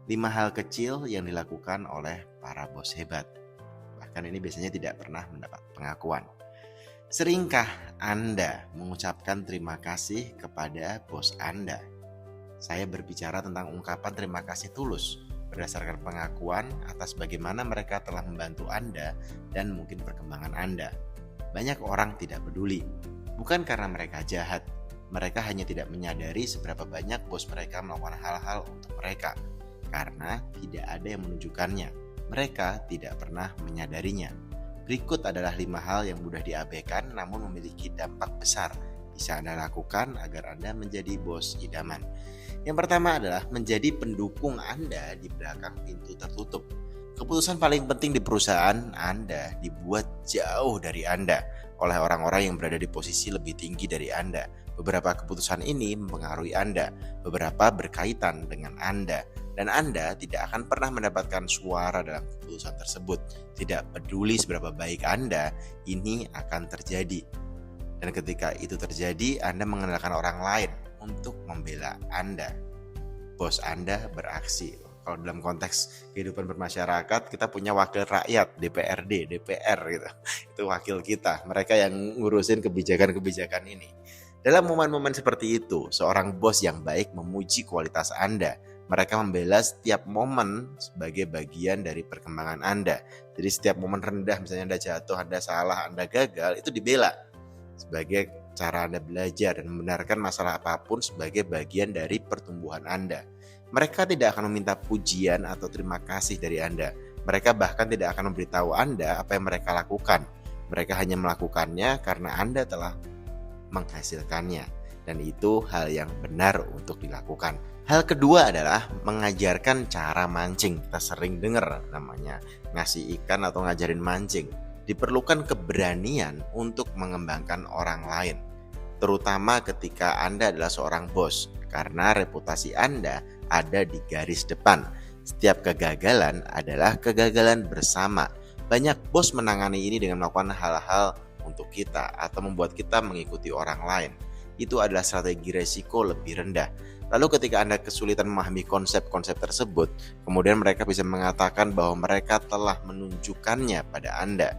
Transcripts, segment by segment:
5 hal kecil yang dilakukan oleh para bos hebat. Bahkan ini biasanya tidak pernah mendapat pengakuan. Seringkah Anda mengucapkan terima kasih kepada bos Anda? Saya berbicara tentang ungkapan terima kasih tulus berdasarkan pengakuan atas bagaimana mereka telah membantu Anda dan mungkin perkembangan Anda. Banyak orang tidak peduli, bukan karena mereka jahat. Mereka hanya tidak menyadari seberapa banyak bos mereka melakukan hal-hal untuk mereka, karena tidak ada yang menunjukkannya. Mereka tidak pernah menyadarinya. Berikut adalah 5 hal yang mudah diabaikan namun memiliki dampak besar bisa Anda lakukan agar Anda menjadi bos idaman. Yang pertama adalah menjadi pendukung Anda di belakang pintu tertutup. Keputusan paling penting di perusahaan Anda dibuat jauh dari Anda oleh orang-orang yang berada di posisi lebih tinggi dari Anda. Beberapa keputusan ini mempengaruhi Anda, beberapa berkaitan dengan Anda, dan Anda tidak akan pernah mendapatkan suara dalam keputusan tersebut. Tidak peduli seberapa baik Anda, ini akan terjadi. Dan ketika itu terjadi, Anda mengandalkan orang lain untuk membela Anda. Bos Anda beraksi. Kalau dalam konteks kehidupan bermasyarakat, kita punya wakil rakyat, DPRD, DPR gitu. Itu wakil kita, mereka yang ngurusin kebijakan-kebijakan ini. Dalam momen-momen seperti itu, seorang bos yang baik memuji kualitas Anda. Mereka membela setiap momen sebagai bagian dari perkembangan Anda. Jadi setiap momen rendah, misalnya Anda jatuh, Anda salah, Anda gagal, itu dibela sebagai cara Anda belajar dan membenarkan masalah apapun sebagai bagian dari pertumbuhan Anda. Mereka tidak akan meminta pujian atau terima kasih dari Anda. Mereka bahkan tidak akan memberitahu Anda apa yang mereka lakukan. Mereka hanya melakukannya karena Anda telah menghasilkannya. Dan itu hal yang benar untuk dilakukan. Hal kedua adalah mengajarkan cara mancing. Kita sering dengar namanya ngasih ikan atau ngajarin mancing. Diperlukan keberanian untuk mengembangkan orang lain, terutama ketika Anda adalah seorang bos, karena reputasi Anda ada di garis depan. Setiap kegagalan adalah kegagalan bersama. Banyak bos menangani ini dengan melakukan hal-hal untuk kita atau membuat kita mengikuti orang lain. Itu adalah strategi resiko lebih rendah. Lalu ketika Anda kesulitan memahami konsep-konsep tersebut, kemudian mereka bisa mengatakan bahwa mereka telah menunjukkannya pada Anda.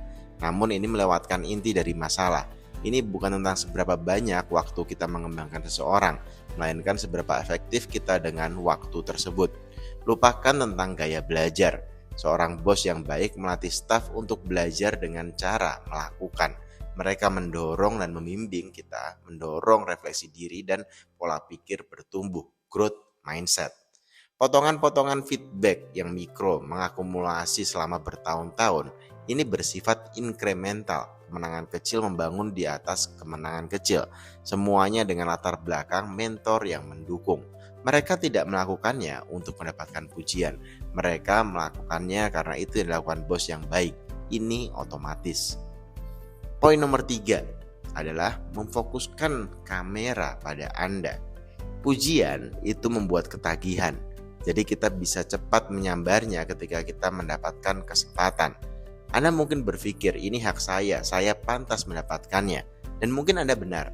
Namun ini melewatkan inti dari masalah. Ini bukan tentang seberapa banyak waktu kita mengembangkan seseorang, melainkan seberapa efektif kita dengan waktu tersebut. Lupakan tentang gaya belajar. Seorang bos yang baik melatih staf untuk belajar dengan cara melakukan. Mereka mendorong dan membimbing kita, mendorong refleksi diri dan pola pikir bertumbuh, growth mindset. Potongan-potongan feedback yang mikro mengakumulasi selama bertahun-tahun ini bersifat inkremental. Kemenangan kecil membangun di atas kemenangan kecil. Semuanya dengan latar belakang mentor yang mendukung. Mereka tidak melakukannya untuk mendapatkan pujian. Mereka melakukannya karena itu yang dilakukan bos yang baik. Ini otomatis. Poin nomor 3 adalah memfokuskan kamera pada Anda. Pujian itu membuat ketagihan. Jadi kita bisa cepat menyambarnya ketika kita mendapatkan kesempatan. Anda mungkin berpikir ini hak saya pantas mendapatkannya. Dan mungkin Anda benar.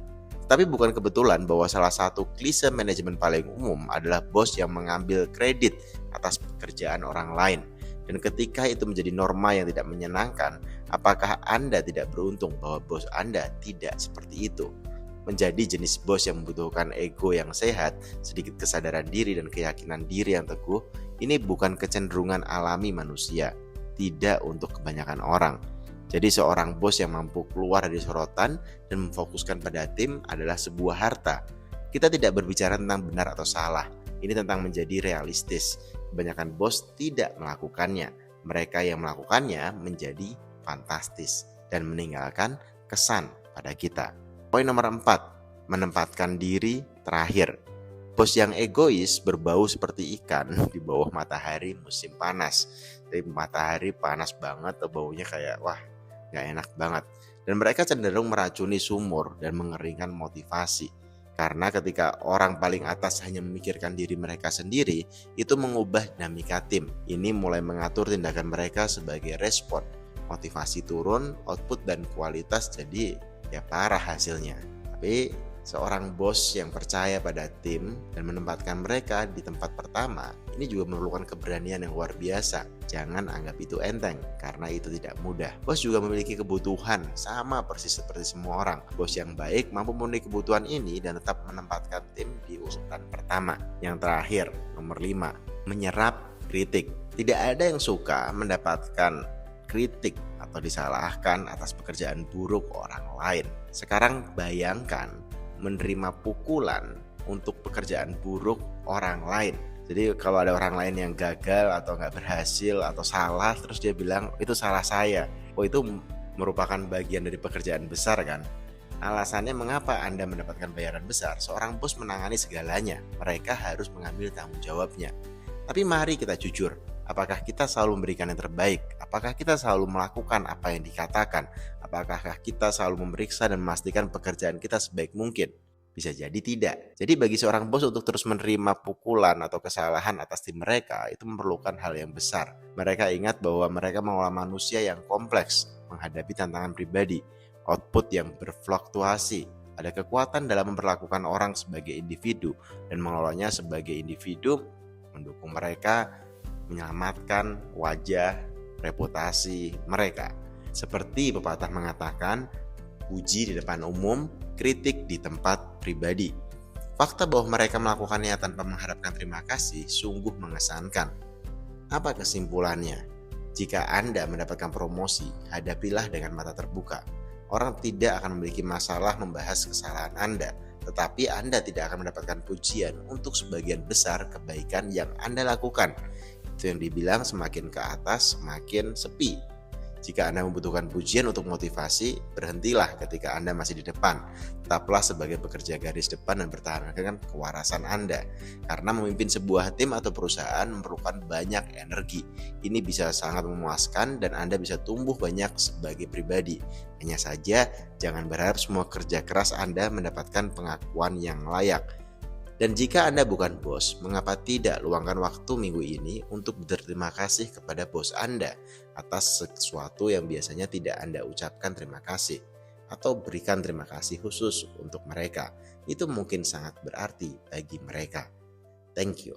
Tapi bukan kebetulan bahwa salah satu klise manajemen paling umum adalah bos yang mengambil kredit atas pekerjaan orang lain. Dan ketika itu menjadi norma yang tidak menyenangkan, apakah Anda tidak beruntung bahwa bos Anda tidak seperti itu? Menjadi jenis bos yang membutuhkan ego yang sehat, sedikit kesadaran diri dan keyakinan diri yang teguh, ini bukan kecenderungan alami manusia. Tidak untuk kebanyakan orang. Jadi seorang bos yang mampu keluar dari sorotan dan memfokuskan pada tim adalah sebuah harta. Kita tidak berbicara tentang benar atau salah. Ini tentang menjadi realistis. Kebanyakan bos tidak melakukannya. Mereka yang melakukannya menjadi fantastis dan meninggalkan kesan pada kita. Poin nomor 4, menempatkan diri terakhir. Bos yang egois berbau seperti ikan di bawah matahari musim panas. Jadi matahari panas banget atau baunya kayak wah gak enak banget. Dan mereka cenderung meracuni sumur dan mengeringkan motivasi. Karena ketika orang paling atas hanya memikirkan diri mereka sendiri, itu mengubah dinamika tim. Ini mulai mengatur tindakan mereka sebagai respon. Motivasi turun, output dan kualitas jadi ya parah hasilnya. Tapi Seorang bos yang percaya pada tim dan menempatkan mereka di tempat pertama, ini juga memerlukan keberanian yang luar biasa. Jangan anggap itu enteng, karena itu tidak mudah. Bos juga memiliki kebutuhan, sama persis seperti semua orang. Bos yang baik mampu memenuhi kebutuhan ini dan tetap menempatkan tim di urutan pertama. Yang terakhir, nomor 5, menyerap kritik. Tidak ada yang suka mendapatkan kritik atau disalahkan atas pekerjaan buruk orang lain. Sekarang bayangkan menerima pukulan untuk pekerjaan buruk orang lain. Jadi kalau ada orang lain yang gagal atau nggak berhasil atau salah, terus dia bilang itu salah saya. Oh, itu merupakan bagian dari pekerjaan besar kan? Alasannya mengapa Anda mendapatkan bayaran besar? Seorang bos menangani segalanya. Mereka harus mengambil tanggung jawabnya. Tapi mari kita jujur. Apakah kita selalu memberikan yang terbaik? Apakah kita selalu melakukan apa yang dikatakan? Apakah kita selalu memeriksa dan memastikan pekerjaan kita sebaik mungkin? Bisa jadi tidak. Jadi bagi seorang bos untuk terus menerima pukulan atau kesalahan atas tim mereka, itu memerlukan hal yang besar. Mereka ingat bahwa mereka mengolah manusia yang kompleks, menghadapi tantangan pribadi, output yang berfluktuasi. Ada kekuatan dalam memperlakukan orang sebagai individu dan mengelolanya sebagai individu, mendukung mereka menyelamatkan wajah, reputasi mereka. Seperti pepatah mengatakan, puji di depan umum, kritik di tempat pribadi. Fakta bahwa mereka melakukannya tanpa mengharapkan terima kasih sungguh mengesankan. Apa kesimpulannya? Jika Anda mendapatkan promosi, hadapilah dengan mata terbuka. Orang tidak akan memiliki masalah membahas kesalahan Anda, tetapi Anda tidak akan mendapatkan pujian untuk sebagian besar kebaikan yang Anda lakukan. Itu yang dibilang semakin ke atas semakin sepi. Jika Anda membutuhkan pujian untuk motivasi, berhentilah ketika Anda masih di depan. Tetaplah sebagai pekerja garis depan dan pertahankan kewarasan Anda. Karena memimpin sebuah tim atau perusahaan memerlukan banyak energi. Ini bisa sangat memuaskan dan Anda bisa tumbuh banyak sebagai pribadi. Hanya saja, jangan berharap semua kerja keras Anda mendapatkan pengakuan yang layak. Dan jika Anda bukan bos, mengapa tidak luangkan waktu minggu ini untuk berterima kasih kepada bos Anda atas sesuatu yang biasanya tidak Anda ucapkan terima kasih, atau berikan terima kasih khusus untuk mereka. Itu mungkin sangat berarti bagi mereka. Thank you.